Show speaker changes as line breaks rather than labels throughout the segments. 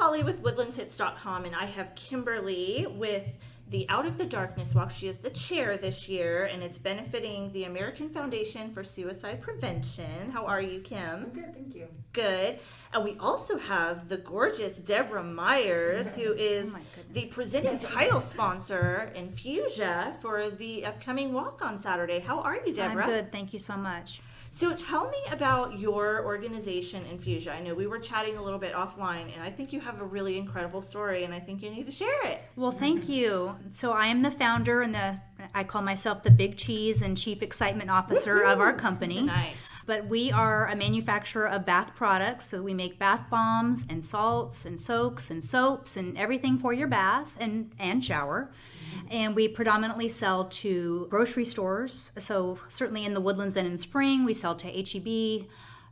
Holly with woodlandshits.com, and I have Kimberly with the Out of the Darkness Walk. She is the chair this year, and it's benefiting the American Foundation for Suicide Prevention. How are you, Kim?
I'm good, thank you.
Good. And we also have the gorgeous Debra Myers, who is the presenting title sponsor, Enfusia, for the upcoming walk on Saturday. How are you, Debra?
I'm good, thank you so much.
So tell me about your organization, Enfusia. I know we were chatting a little bit offline, and I think you have a really incredible story, and I think you need to share it.
Well, thank you. So I am the founder and I call myself the Big Cheese and Chief Excitement Officer of our company.
Nice.
But we are a manufacturer of bath products. So we make bath bombs and salts and soaks and soaps and everything for your bath and shower. And we predominantly sell to grocery stores. So certainly in the Woodlands and in Spring, we sell to H-E-B,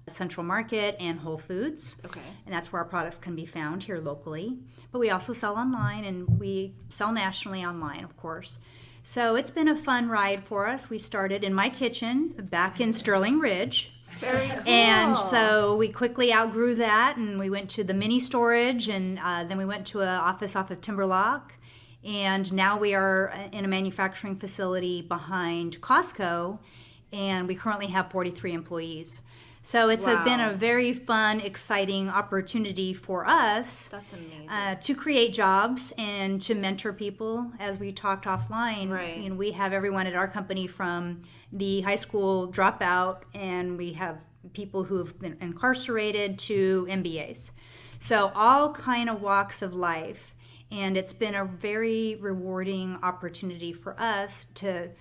Central Market, and Whole Foods.
Okay.
And that's where our products can be found here locally. But we also sell online, and we sell nationally online, of course. So it's been a fun ride for us. We started in my kitchen back in Sterling Ridge.
Very cool.
And so we quickly outgrew that, and we went to the mini storage, and then we went to an office off of Timberlock. And now we are in a manufacturing facility behind Costco, and we currently have 43 employees. So it's been a very fun, exciting opportunity for us.
That's amazing.
To create jobs and to mentor people. As we talked offline,
Right.
And we have everyone at our company from the high school dropout, and we have people who have been incarcerated to MBAs. So all kind of walks of life. And it's been a very rewarding opportunity for us to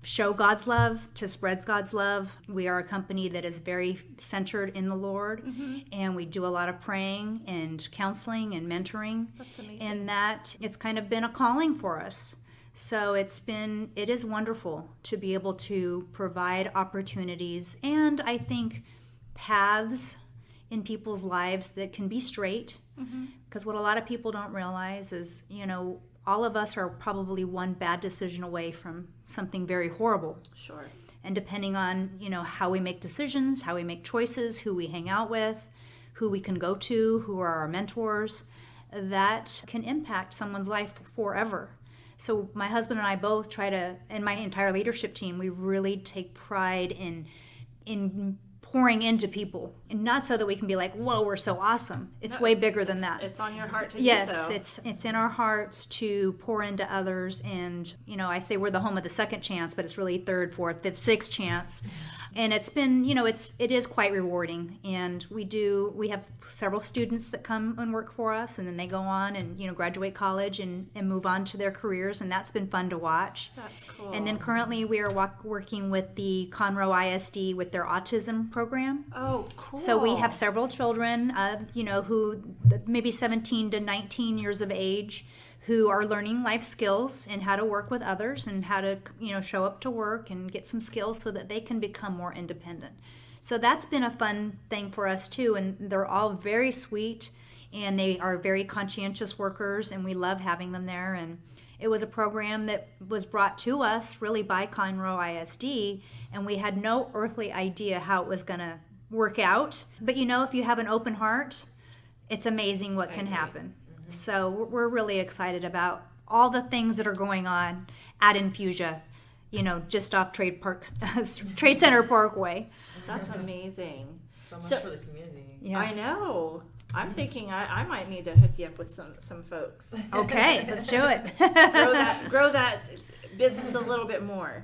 show God's love, to spread God's love. We are a company that is very centered in the Lord, and we do a lot of praying and counseling and mentoring.
That's amazing.
And that it's kind of been a calling for us. So it is wonderful to be able to provide opportunities and I think paths in people's lives that can be straight. Because what a lot of people don't realize is, all of us are probably one bad decision away from something very horrible.
Sure.
And depending on, how we make decisions, how we make choices, who we hang out with, who we can go to, who are our mentors, that can impact someone's life forever. So my husband and I both and my entire leadership team, we really take pride in pouring into people, and not so that we can be like, whoa, we're so awesome. It's way bigger than that.
It's on your heart to do so.
Yes, it's in our hearts to pour into others, and I say we're the home of the second chance, but it's really third, fourth, fifth, sixth chance. And it's been, it is quite rewarding. And we have several students that come and work for us, and then they go on and, graduate college and move on to their careers, and that's been fun to watch.
That's cool.
And then currently we are working with the Conroe ISD with their autism program.
Oh, cool.
So we have several children, who maybe 17 to 19 years of age, who are learning life skills and how to work with others and how to, show up to work and get some skills so that they can become more independent. So that's been a fun thing for us too. And they're all very sweet, and they are very conscientious workers, and we love having them there. And it was a program that was brought to us really by Conroe ISD, and we had no earthly idea how it was going to work out. But if you have an open heart, it's amazing what can happen. So we're really excited about all the things that are going on at Enfusia, just off Trade Center Parkway.
That's amazing.
So much for the community.
Yeah.
I know. I'm thinking I might need to hook you up with some folks.
Okay, let's do it.
grow that business a little bit more.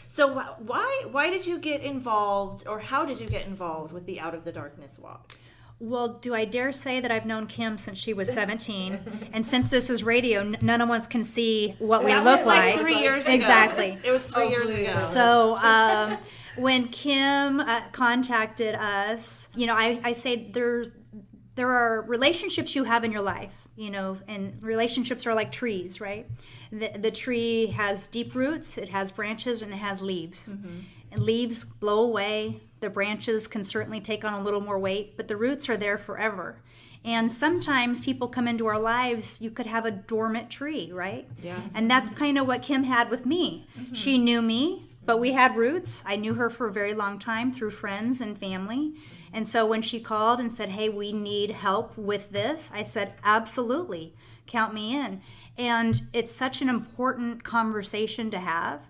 So why did you get involved, or how did you get involved with the Out of the Darkness Walk?
Well, do I dare say that I've known Kim since she was 17, and since this is radio, none of us can see what we look like.
3 years ago.
Exactly.
It was 3 years ago.
So when Kim contacted us, I say there are relationships you have in your life, and relationships are like trees, right? The tree has deep roots, it has branches, and it has leaves. And leaves blow away. The branches can certainly take on a little more weight, but the roots are there forever. And sometimes people come into our lives, you could have a dormant tree, right?
Yeah.
And that's kind of what Kim had with me. She knew me, but we had roots. I knew her for a very long time through friends and family. And so when she called and said, hey, we need help with this, I said, absolutely, count me in. And it's such an important conversation to have.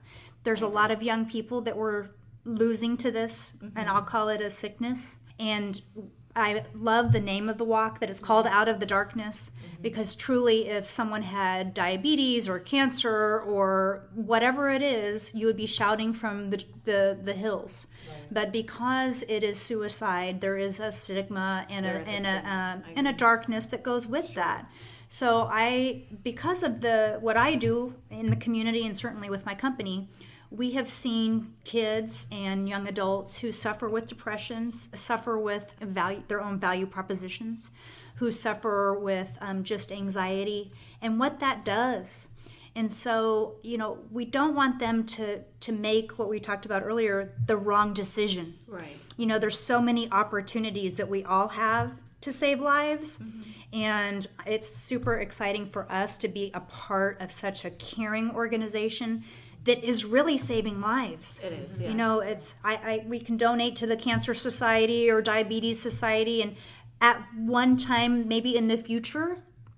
There's a lot of young people that were losing to this, and I'll call it a sickness. And I love the name of the walk, that it's called Out of the Darkness, because truly if someone had diabetes or cancer or whatever it is, you would be shouting from the hills. Right. But because it is suicide, there is a stigma and a darkness that goes with that. So because of what I do in the community and certainly with my company, we have seen kids and young adults who suffer with depressions, suffer with their own value propositions, who suffer with just anxiety and what that does. And so, we don't want them to make what we talked about earlier, the wrong decision.
Right.
There's so many opportunities that we all have to save lives. And it's super exciting for us to be a part of such a caring organization that is really saving lives.
It is, yes.
It's we can donate to the Cancer Society or Diabetes Society, and at one time, maybe in the future,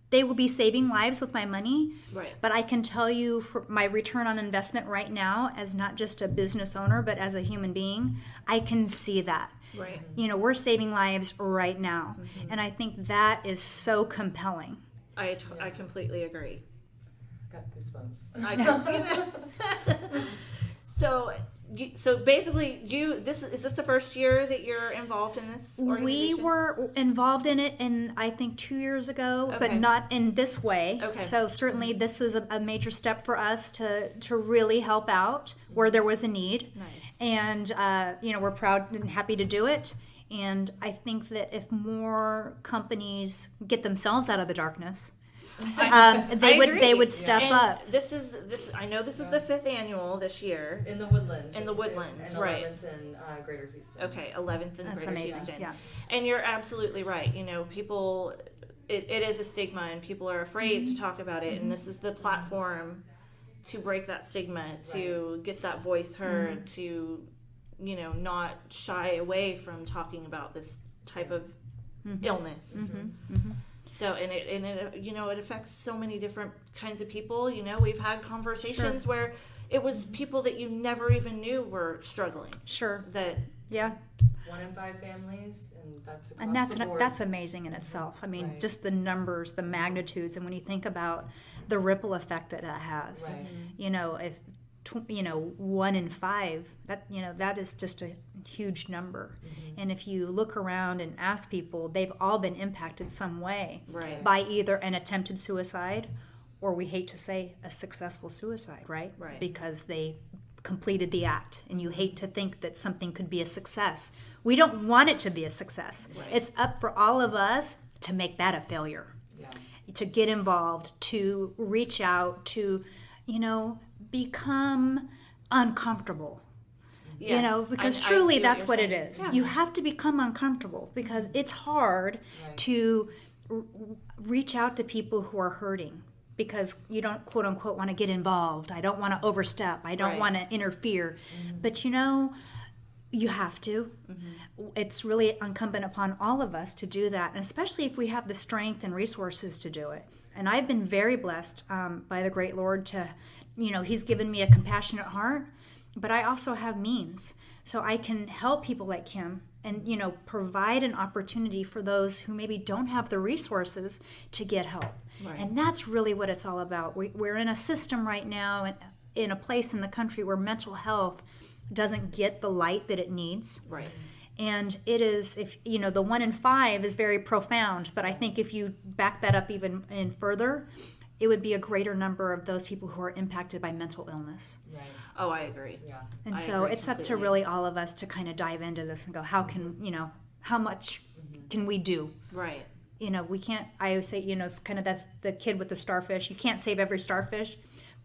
they will be saving lives with my money.
Right.
But I can tell you, for my return on investment right now, as not just a business owner, but as a human being, I can see that.
Right.
We're saving lives right now. And I think that is so compelling.
I completely agree.
Got goosebumps.
I can see that. So basically, is this the first year that you're involved in this organization?
We were involved in it, I think 2 years ago, but
Okay.
not in this way.
Okay.
So certainly this was a major step for us to really help out where there was a need.
Nice.
And we're proud and happy to do it. And I think that if more companies get themselves out of the darkness, they would step
And
up.
This I know this is the 5th annual this year.
In the Woodlands.
In the Woodlands,
and
right.
11th in Greater Houston.
Okay, 11th in
That's
Greater
amazing.
Houston.
Yeah.
And you're absolutely right. People, it is a stigma, and people are afraid to talk about it. And this is the platform to break that stigma, to get that voice heard, to not shy away from talking about this type of illness. So and it affects so many different kinds of people. We've had conversations where it was people that you never even knew were struggling.
Sure.
That
1 in 5 families, and that's across
And
the board.
that's amazing in itself. I mean,
Right.
just the numbers, the magnitudes, and when you think about the ripple effect that has,
Right.
if 1 in 5, that is just a huge number. And if you look around and ask people, they've all been impacted some way
Right.
by either an attempted suicide, or we hate to say a successful suicide, right?
Right.
Because they completed the act, and you hate to think that something could be a success. We don't want it to be a success.
Right.
It's up for all of us to make that a failure,
Yeah.
to get involved, to reach out, to, become uncomfortable.
Yes.
Because
I
truly
see what
that's
you're
what it
saying.
is.
Yeah.
You have to become uncomfortable because it's hard to reach out to people who are hurting because you don't, quote unquote, want to get involved. I don't want to overstep. I don't
Right.
want to interfere. But you have to. It's really incumbent upon all of us to do that, and especially if we have the strength and resources to do it. And I've been very blessed by the great Lord to, He's given me a compassionate heart, but I also have means. So I can help people like Kim and, provide an opportunity for those who maybe don't have the resources to get help.
Right.
And that's really what it's all about. We're in a system right now, and in a place in the country where mental health doesn't get the light that it needs.
Right.
And it is, if the 1 in 5 is very profound, but I think if you back that up even further, it would be a greater number of those people who are impacted by mental illness.
Right.
Oh, I agree.
Yeah.
And
I
so
agree
it's up to
completely.
really all of us to kind of dive into this and go, how much can we do?
Right.
We can't, I always say, it's kind of, that's the kid with the starfish. You can't save every starfish,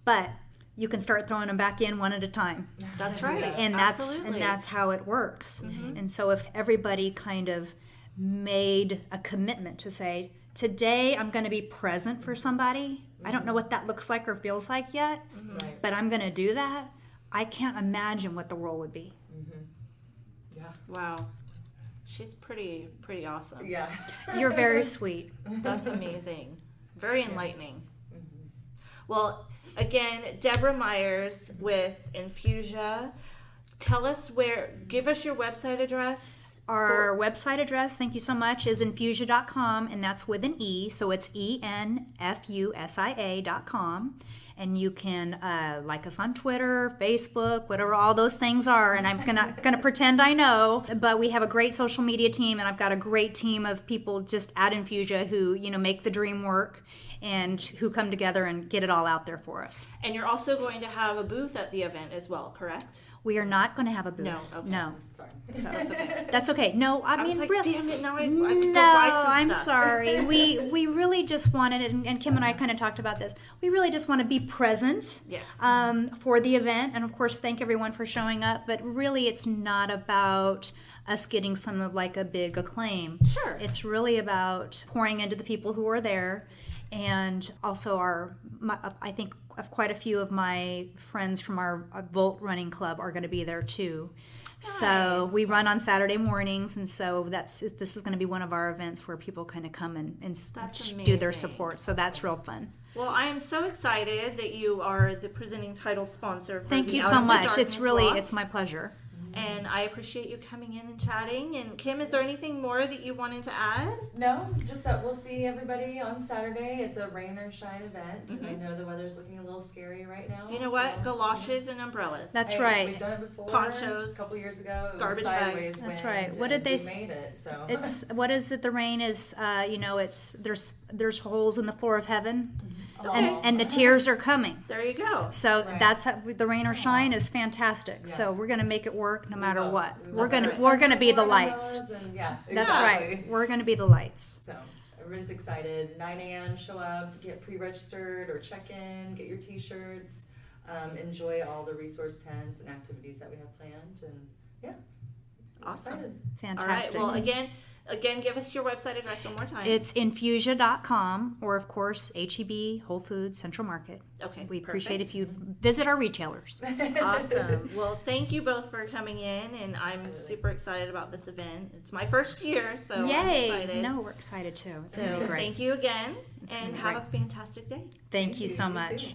but you can start throwing them back in one at a time.
That's right.
And
Absolutely.
that's how it works. And so if everybody kind of made a commitment to say, today I'm going to be present for somebody. I don't know what that looks like or feels like yet,
Right.
but I'm going to do that. I can't imagine what the world would be.
Yeah.
Wow. She's pretty awesome.
Yeah.
You're very sweet.
That's amazing. Very enlightening.
Mm-hmm.
Well, again, Debra Myers with Enfusia. Tell us give us your website address.
Our website address, thank you so much, is enfusia.com, and that's with an E, so it's ENFUSIA.com. And you can like us on Twitter, Facebook, whatever all those things are. And I'm gonna pretend I know, but we have a great social media team, and I've got a great team of people just at Enfusia who make the dream work and who come together and get it all out there for us.
And you're also going to have a booth at the event as well, correct?
We are not going to have a booth.
No, okay.
No.
Sorry.
So that's okay.
That's okay. No, I
I was
mean,
like,
really.
damn it, now I could
No,
go buy some
I'm
stuff.
sorry. We really just wanted, and Kim and I kind of talked about this. We really just want to be present
Yes.
for the event, and of course, thank everyone for showing up. But really, it's not about us getting some of like a big acclaim.
Sure.
It's really about pouring into the people who are there, and also I think quite a few of my friends from our Volt running club are going to be there too. So
Nice.
we run on Saturday mornings, and so this is going to be one of our events where people kind of come and
That's
do their
amazing.
support. So that's real fun.
Well, I am so excited that you are the presenting title sponsor for
Thank
the
you
Out
so
of the
much.
Darkness
It's really
Walk.
it's my pleasure.
And I appreciate you coming in and chatting. And Kim, is there anything more that you wanted to add?
No, just that we'll see everybody on Saturday. It's a rain or shine event, and I know the weather's looking a little scary right now.
You know what?
so-
Galoshes and umbrellas.
That's
Hey,
right.
We've done it before.
Ponchos,
A couple years ago. It was
garbage
sideways
bags.
That's
wind,
right. What did
and
they
we
s-
made it? So
It's what is it? The rain is it's there's holes in the floor of heaven,
Oh.
and the tears are coming.
There you go.
So
Right.
that's how, the rain or shine is fantastic.
Yeah.
So we're gonna make it work no matter
will.
what.
We
We're
will.
gonna
Put
we're
tents
gonna be the
before
lights.
umbrellas and, yeah,
That's
exactly.
right. We're gonna be the lights.
So everybody's excited. 9 a.m. Show up, get pre-registered or check in, get your T-shirts, enjoy all the resource tents and activities that we have planned, and yeah, we're
Awesome.
excited.
Fantastic.
All right. Well, again, give us your website address one more time.
It's Enfusia.com, or of course HEB, Whole Foods, Central Market.
Okay,
We appreciate
perfect.
if you visit our retailers.
Awesome. Well, thank you both for coming in, and I'm
Absolutely.
super excited about this event. It's my first year, so I'm
Yay!
excited.
No, we're excited too. It's
So
great.
Thank you again,
It's
and
been
have
great.
a fantastic day.
Thank you so
You
much.
too.